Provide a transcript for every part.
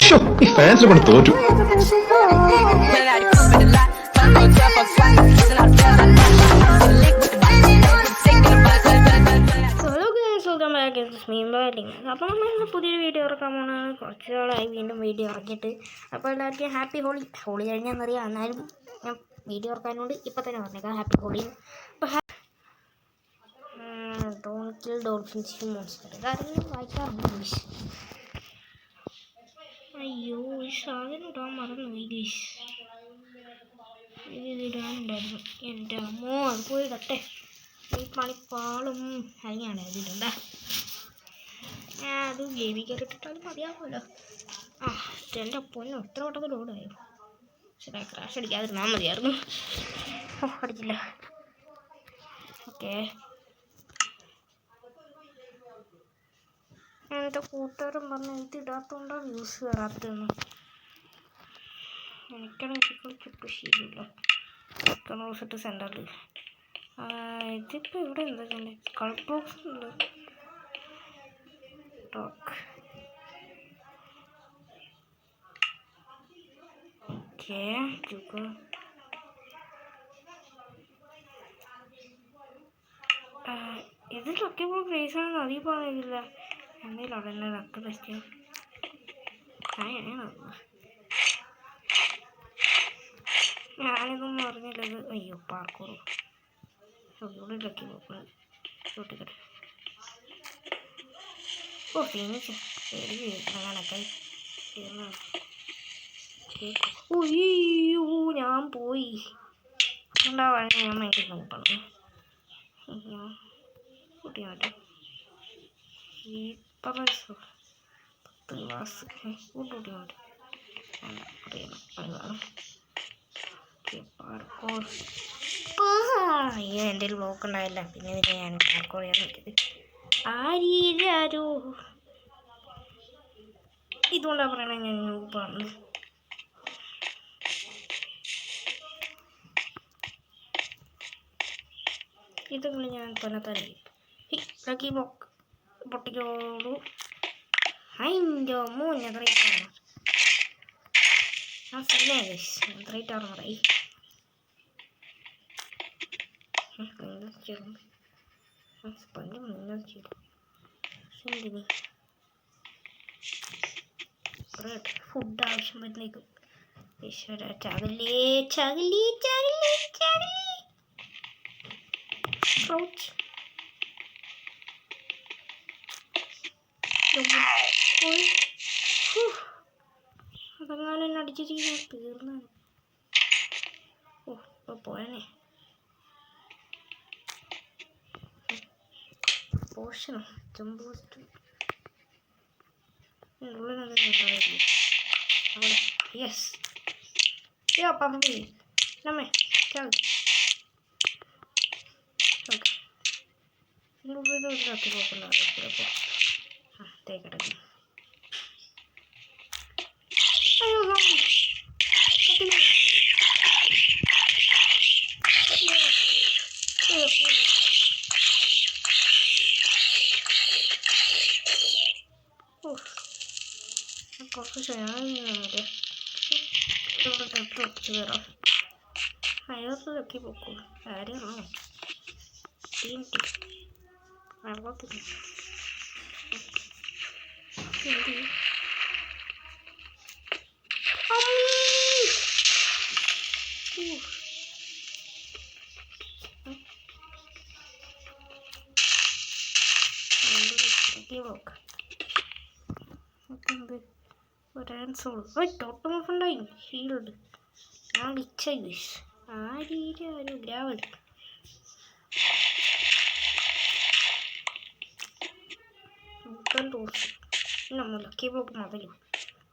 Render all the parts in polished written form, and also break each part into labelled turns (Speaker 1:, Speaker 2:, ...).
Speaker 1: ഈ ഫാൻസിനെ കൊണ്ട് തോറ്റു.
Speaker 2: അപ്പോൾ നമ്മൾ ഇന്ന് പുതിയൊരു വീഡിയോ ഇറക്കാൻ പോകുന്നത് കുറച്ച് നാളായി വീണ്ടും വീഡിയോ ഇറക്കിയിട്ട്. അപ്പോൾ എല്ലാവർക്കും ഹാപ്പി ഹോളി. ഹോളി കഴിഞ്ഞാന്നറിയാം, എന്നാലും ഞാൻ വീഡിയോ ഇറക്കാനോട് ഇപ്പം തന്നെ പറഞ്ഞേക്കാം ഹാപ്പി ഹോളി. അപ്പോൾ ഡോണ്ട് കിൽ ഡോൾഫിൻസ് മോൺസ്റ്റർ ഇതാരെങ്കിലും വായിക്കാറുണ്ട് ഇംഗ്ലീഷ്? അയ്യോ ഈ സാധനം ഇടാൻ മറന്നു ഇംഗ്ലീഷ്. ഇതിടാനുണ്ടായിരുന്നു എൻ്റെ അമ്മോ, അത് പോയി ഇടട്ടെ. ഈ പണിപ്പാളും അങ്ങനെയാണ് അതിടണ്ട. അത് ഗെയിമിൽ കയറിയിട്ടിട്ടാലും മതിയാകുമല്ലോ. ആ എൻ്റെ പൊന്നോ, എത്ര വട്ടത്തിൽ ലോഡായോ. ശരി, ക്രാഷ് അടിക്കാതിരുന്നാൽ മതിയായിരുന്നു. ഓ അടിച്ചില്ല. ഓക്കെ, എൻ്റെ കൂട്ടുകാരും പറഞ്ഞ് ഇതിടാത്തോണ്ടാണ് വ്യൂസ് കയറാത്തതെന്ന്. എനിക്കാണെങ്കിൽ കളിച്ചിട്ട് ശരിയില്ല. ചിക്കൻ റോസിട്ട് സെൻറ്ററിൽ ഇതിപ്പോൾ ഇവിടെ എന്താ ചെയ്യുന്നത്? കളർ ബോക്സ് ഉണ്ട്. ടോക്ക് ഓക്കെ, ഇത് ലക്കിയപ്പോൾ ക്രേസാണെന്ന് അധികം പറയുന്നില്ല. എന്തെങ്കിലും അവിടെ തന്നെ ലക്ക് ടെസ്റ്റ് ഞാനിതൊന്നും അറിഞ്ഞില്ലത്. അയ്യോ പാർക്കൂർ ഇവിടെ ലക്കി പോക്കുന്നത് ചോട്ടിക്കട്ടെ. ഓ ഫിനിഷ് അങ്ങനൊക്കെ. ഓയ്യോ ഞാൻ പോയി ഉണ്ടാവാൻ ഞാൻ ഭയങ്കര നോക്കണം. കൂട്ടി മാറ്റം ഈ 10 ക്ലാസ് കൂട്ടി മാറ്റം അറിയണം. അതാണ് പാർക്കോർ. അയ്യോ എൻ്റെ ഒരു ബ്ലോക്ക് ഉണ്ടായില്ല. പിന്നെ ഞാൻ പാർക്കോർ ചെയ്യാൻ പറ്റിയത് ആരോ ഇതുകൊണ്ടാണ് പറയണത് ഞാൻ പറഞ്ഞു. ഇതുങ്ങൾ ഞാൻ തന്നെ ലക്കി ബോക്ക് പൊട്ടിക്കോളൂ. അതിൻ്റെ മൂന്ന് എത്രയിട്ടാണ് ആ സിനിമയായി എത്രയിട്ടാണ് പറയി. സ്പഞ്ച് മുന്നോട്ട് ചെയ്തു. എന്തിന് ഫുഡ് ആവശ്യം വരുന്നേക്കും. ഈശ്വര ചകലേ ചകലേ ചകലേ ചകലേ. അതങ്ങനെ എന്നെ അടിച്ചിരിക്കുന്ന തീർന്നാണ്. ഓ ഇപ്പൊ പോയനെ പോഷനോ ചെമ്പോസ്റ്റ് അവിടെ. യെസ് യോ പപ്പി നമ്മേ ചാൽ ഓക്കെ. ഇതിലൊക്കെ നോക്കുന്ന തേക്കടക്കും. അയ്യോ കുറച്ച് ചെയ്യാതെ കയറാം. അയാൾക്ക് പൊക്കൂ. ആരെയാണോ ടീം വെള്ളത്തിൽ ടോട്ടമുണ്ടായി ഷീൽഡ്. ഞാൻ ലിച്ച യൂസ് ആരും ഗ്രാവൽ ടോസ് നമ്മൾ ലക്കി ബ്ലോക്ക് മതിലും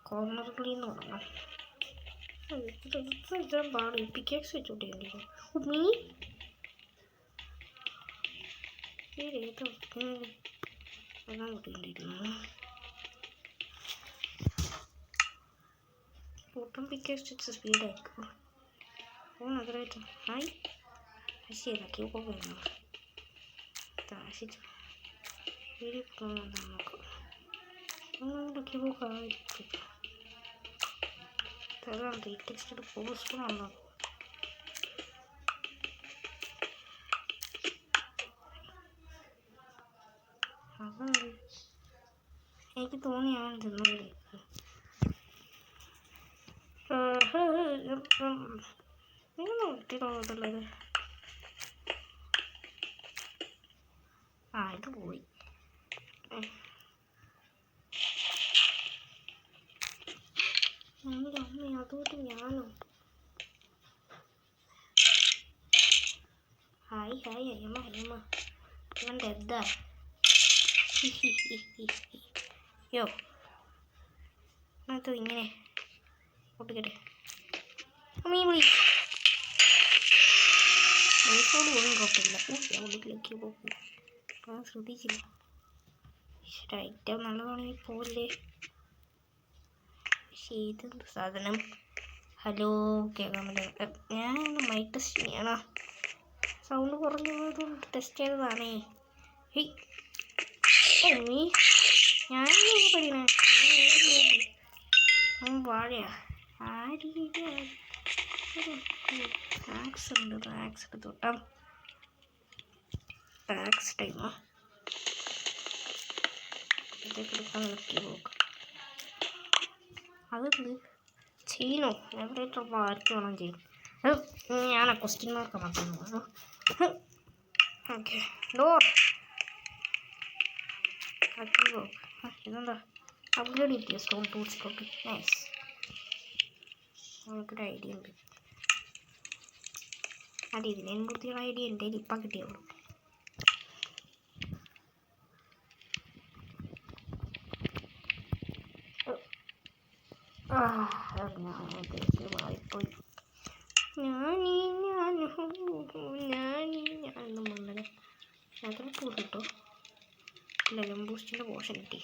Speaker 2: കോർണറുകളിൽ നിന്ന് തുടങ്ങാം. പാട് പിക്കാക്സ് വെച്ചോട്ടേ മീ എല്ലാം കൂട്ടിക്കൊണ്ടിരിക്കുന്നു. കൂട്ടം പിക്കാക്സ് സ്പീഡായിരിക്കും. ഓ നഗരമായിട്ട് ഹായ് ശരി ലക്കി ബ്ലോക്ക് വേണം. താശിച്ചു വീഡിയോ നോക്കാം. ലക്കി ബ്ലോക്ക് ആയിരിക്കും. അതാണ് റീടെക്സ്റ്റഡ് പോസ്റ്റർ വന്നത്. അതുണ്ട് എനിക്ക് തോന്നിയാണ് തിന്നത്. ഇങ്ങനെ കിട്ടിയിട്ടുള്ളത്. ഇത് പോയി. എൻ്റെ അമ്മ അതോട്ട് ഞാനോ? ഹായ് അയ്യമ്മ ഇവൻ ഡെഡാ. യോ അത് ഇങ്ങനെ പൊട്ടിക്കട്ടെ. അമ്മീ വിളി വൈഫോട് പോലും കുഴപ്പമില്ല. ഉള്ളിലേക്ക് പോകും. ശ്രദ്ധിച്ചില്ല. ഐറ്റം നല്ലതാണെങ്കിൽ പോലെ. പക്ഷേ ഇതെന്ത് സാധനം? ഹലോ കേൾക്കാൻ പറ്റില്ല. ഞാനൊന്ന് മൈക്ക് ടെസ്റ്റ് ചെയ്യണോ? സൗണ്ട് കുറഞ്ഞതും ടെസ്റ്റ് ചെയ്തതാണേ. ഞാനൊന്നും പഠിക്കണേ വാഴയാ. ആക്സ് തൊട്ടാം. ടാക്സ് ടൈമോ ഇതെടുക്കാൻ നോക്കി നോക്കാം. അതെന്ത് ചെയ്യണോ? എവിടെയായിട്ട് ആർക്ക് വേണം ചെയ്യും. ഞാൻ ക്വസ്റ്റ്യൻ മാർക്ക് മാത്രം. ഓക്കെ ഡോർ ഇതെന്താ അപ്ഗ്രേഡ് കിട്ടിയ സ്റ്റോൺ ടൂൾസ് കൊണ്ട്. നൈസ്. നമുക്കൊരു ഐഡിയ ഉണ്ട്. അടി ഇതിനെ കുറിച്ചുള്ള ഐഡിയ എൻ്റെ കയ്യിൽ ഇപ്പം കിട്ടിയുള്ളൂ. മാറിപ്പോയി. ഞാനും വന്നത് അതിനകത്ത് കിട്ടോ? ലെവൻ ബൂസ്റ്റിൻ്റെ പോഷൻ കിട്ടി.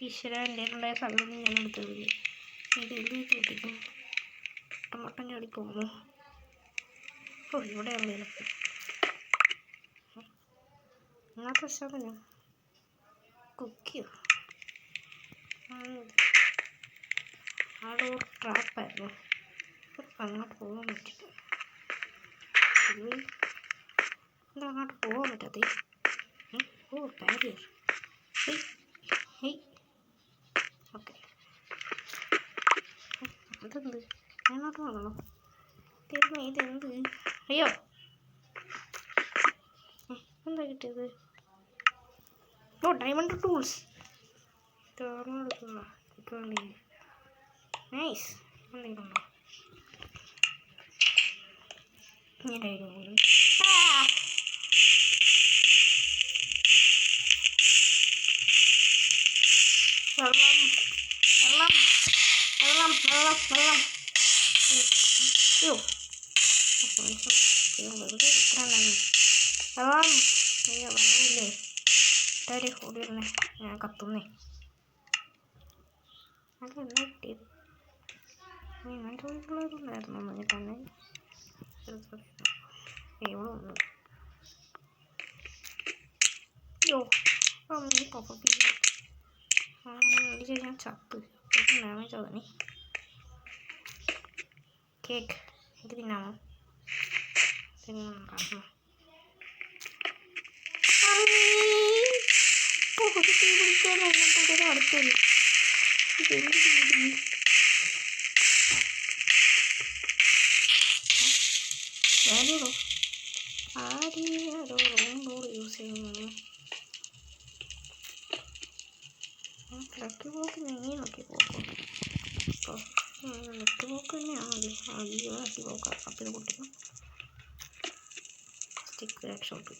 Speaker 2: ഈശ്വര എൻ്റെ ഉണ്ടായ സമയം ഞാൻ എടുത്തത്. ഇത് എന്ത് കിട്ടിക്കും? മട്ടൻ ചാടി പോകുമോ? ഇവിടെ ഉള്ളതിനൊക്കെ അങ്ങനത്തെ സാധനം കുക്കിയോ? അതൊരു ട്രാപ്പായിരുന്നു. അങ്ങോട്ട് പോകാൻ പറ്റില്ല. എന്താ അങ്ങോട്ട് പോകാൻ പറ്റാതെ? ബാരിയർ. ഓക്കെ അതെന്ത് അങ്ങോട്ട് പോകണോ? തീർന്നു. ഇതെന്ത്? അയ്യോ എന്താ കിട്ടിയത്? Diamond tools. നൈസ്. എന്തെങ്കിലും ഉണ്ടോ? ഞാൻ ഐഡിയ വെള്ളം. അയ്യോ വെറുതെ വെള്ളമില്ലേ? ഇട്ടാരെ ഓടിയിരുന്നേ. ഞാൻ കത്തുന്നേ. അതെന്താ കിട്ടിയത്? ഞാൻ ചോദിക്കുള്ളതുണ്ടായിരുന്നു എന്നിട്ട് തന്നെ എവിടെ വന്നു? അയ്യോ അമ്മ പൊക്കപ്പില്ല. അടിച്ച് ഞാൻ ചത്ത് ഡാമേജ് ആവുന്നേ. കേക്ക് എനിക്ക് തിന്നാമോ? തിന്നാമോ? അടുത്തത് ഇതെന്ത് രീതി? ഞാനോ ആരോ റൂംബോർ യൂസ് ചെയ്യുന്നു. ലക്കി പോക്ക് നീനൊക്കെ പോക്കും. ലക്കി പോക്ക് തന്നെയാണല്ലേ? അയ്യോ ലക്കി പോക്കാം. അപ്പം ഇത് പൊട്ടിക്കും. സ്റ്റിക്ക് രക്ഷോട്ട്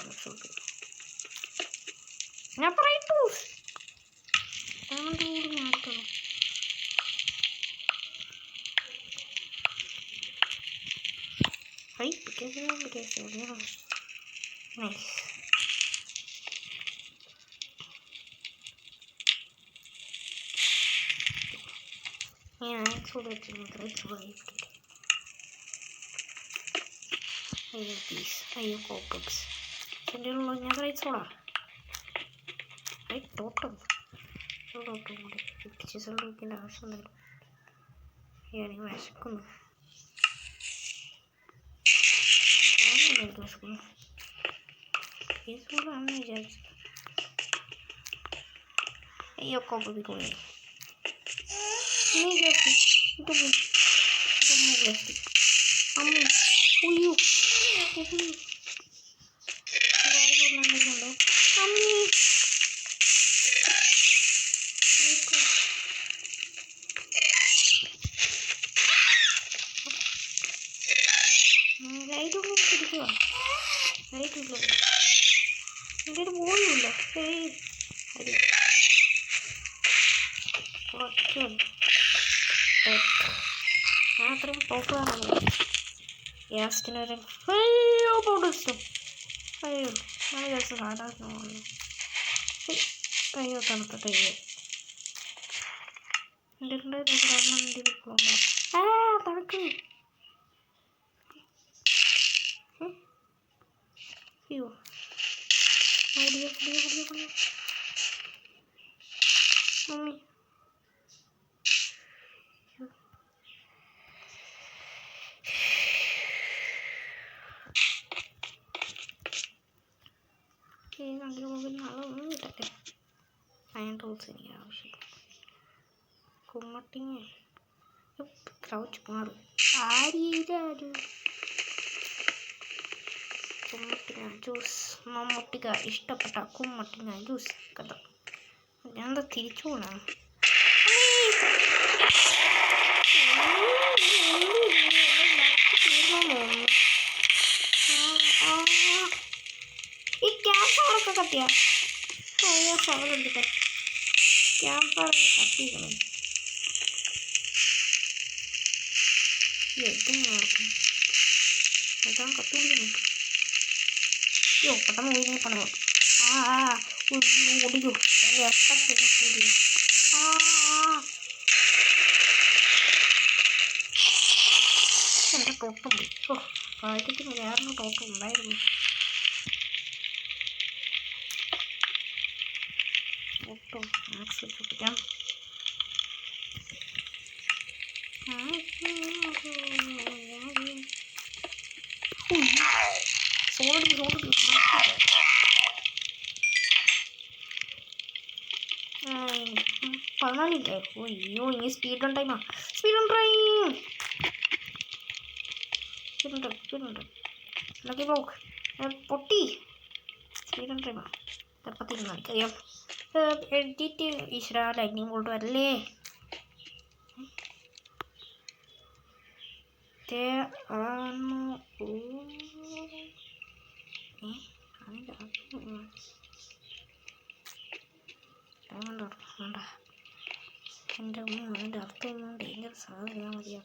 Speaker 2: രക്ഷോട്ട് ഞാൻ പറയട്ടു. ഞാനിട്ടോ നൈസ്. ഞാൻ ചൂട് വെച്ചിരുന്നു. അയ്യോ പ്ലീസ്. അയ്യോ കോപ്പക്സ് എൻ്റെ ഉള്ളൂ. ഞാൻ കഴിച്ചോളാം. ടോട്ടം തൊട്ടും കൂടി 50 ചീസുകൾ വയ്ക്കേണ്ട ആവശ്യമൊന്നുമില്ല. എനിക്ക് വിശക്കുന്നു. വിശക്കുന്നു ഈ സ്കൂളാണെന്ന് വിചാരിച്ചു. അയ്യോ കോപ്പി എൻ്റെ പോയില്ല. അരി മാത്രം പോക്കാണ് ഗ്യാസ്റ്റിനൊരു അയ്യോ പൗഡർ ഇഷ്ടം. അയ്യോ ഞാൻ ദിവസം സാധാരണ അയ്യോ തണുത്ത തയ്യോ എൻ്റെ തണുക്ക്. അയ്യോ മമ്മി കണ്ടിട്ട് പോകുന്ന ആളൊന്നും കിട്ടട്ടെ. അയൺ ടൂൾസ് എനിക്ക് ആവശ്യം. കുമ്മട്ടിങ്ങ ക്രൗച്ച് മാറും. കുമ്മട്ടിങ്ങ ജ്യൂസ്. മമ്മൂട്ടിക ഇഷ്ടപ്പെട്ട കുമ്മട്ടിങ്ങ ജ്യൂസ് കഥ. ഞാൻ എന്താ തിരിച്ചു പോകണം? ഈ ക്യാമ്പ് ഫയറൊക്കെ കത്തിയാ? അയ്യോ ശവലെടുത്തിട്ടെ ക്യാമ്പ് ഫയർ കത്തിക്കണം. നടക്കും അതാണ് കത്തിരിക്കുന്നു. അയ്യോ പെട്ടെന്ന് പോയി പണോ. ഓടിക്കോ എൻ്റെ ടോപ്പം പോയി. കാര്യത്തിന് വേറൊരു ടോപ്പം ഉണ്ടായിരുന്നു. ടോപ്പം മാക്സ് വെച്ചോപ്പിക്കാം. പതിനാലില്ലേ? അയ്യോ ഇനി സ്പീഡ് ഓൺ ടൈമാ. Speed on time. Speed lucky block പൊട്ടി. സ്പീഡ് ഓൺ ടൈമാ. എപ്പത്തിരുന്ന് എനിക്കറിയാം. എഡിറ്റ് ഈശ്വര ലൈനിങ് ബോൾട്ട് വരല്ലേ? എൻ്റെ അതിൻ്റെ അർത്ഥം ഡേഞ്ചർ സാധനം മതിയാ.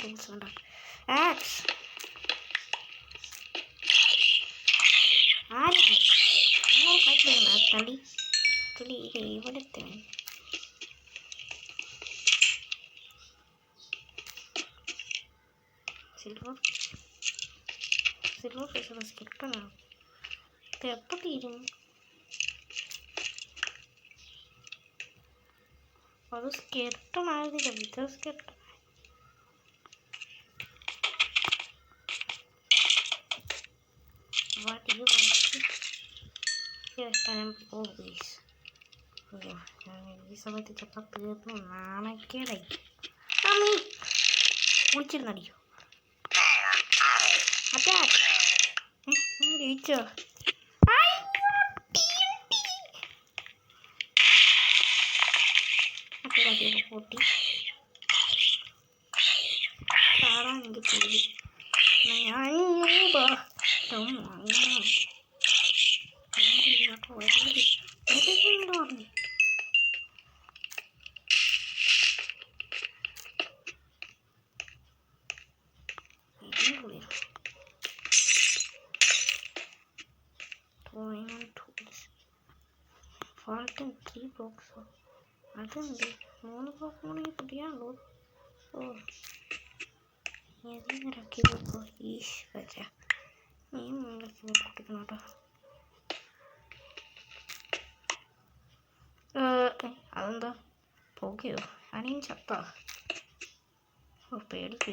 Speaker 2: ടൂൾസ് വേണ്ട. ആക്സ് തടി തടി ഇവിടുത്തെ സിൽവർ ഫേസ് കിട്ടണം. ഇത് എപ്പോൾ തീരും? അത് സ്കെർട്ടണായിരുന്നില്ല. വിത്ത് സ്കെർട്ടൺ What do you want? Yes, I am always. ഈ സമയത്ത് ചെപ്പം തീർന്നു. നാണക്കേടായി. അമ്മി വിളിച്ചിരുന്നടിയോ? അറ്റാക്ക് ജയിച്ചോ? പൊട്ടി താറാൻ എനിക്ക് പേടി. Falten 3 blocks. അതുണ്ട് 3 ബ്ലോക്ക് ആണെങ്കിൽ പുതിയാണല്ലോ. ഏതെങ്കിലൊക്കെ ഈശ്വര നീ മുകളിലേക്ക് പൊട്ടിക്കണം കേട്ടോ. ഓക്കെയോ? അനിയും ചത്ത. പേടിച്ച്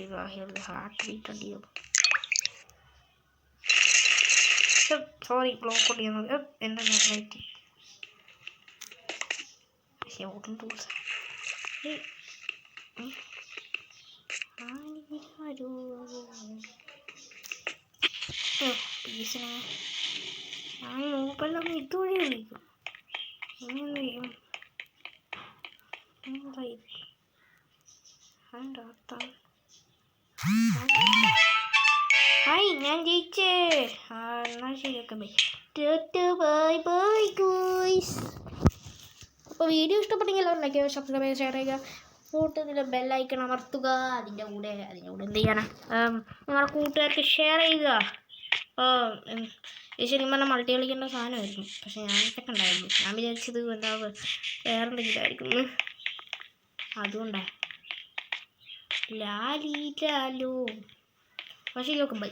Speaker 2: ഹാർട്ട് ബീറ്റ് അടിയോ. സോറി ബ്ലോക്ക് ചെയ്യുന്നത് എൻ്റെ നെറ്റ്. പക്ഷേ ഓടും ടൂൾസ് പീസിനെ ഞാൻ മൂപ്പെല്ലാം ഇതുവഴി വിളിക്കും. ഇനി എന്ത് ചെയ്യും? ഹായ് ഞാൻ ജയിച്ചേ. എന്നാൽ ശരിയൊക്കെ ബൈ ബൈ ഗോയ്സ്. അപ്പോൾ വീഡിയോ ഇഷ്ടപ്പെട്ടെങ്കിൽ എല്ലാവരും ലൈക്ക് ചെയ്യുക, സബ്സ്ക്രൈബ് ചെയ്യുക, ഷെയർ ചെയ്യുക, കൂട്ടത്തിൽ ബെല്ലൈക്കൺ അമർത്തുക. അതിൻ്റെ കൂടെ എന്ത് ചെയ്യാനാ, നിങ്ങളുടെ കൂട്ടുകാർക്ക് ഷെയർ ചെയ്യുക. ശരിക്കും പറഞ്ഞാൽ മൾട്ടി കളിക്കേണ്ട സാധനമായിരുന്നു, പക്ഷെ ഞാനിട്ടൊക്കെ ഉണ്ടായിരുന്നു. ഞാൻ വിചാരിച്ചത് എന്താ വേറെന്തെങ്കിലും ആയിരിക്കും, അതുകൊണ്ടാണ്. ലാലോ പക്ഷേ ഇതൊക്കെ ബൈ.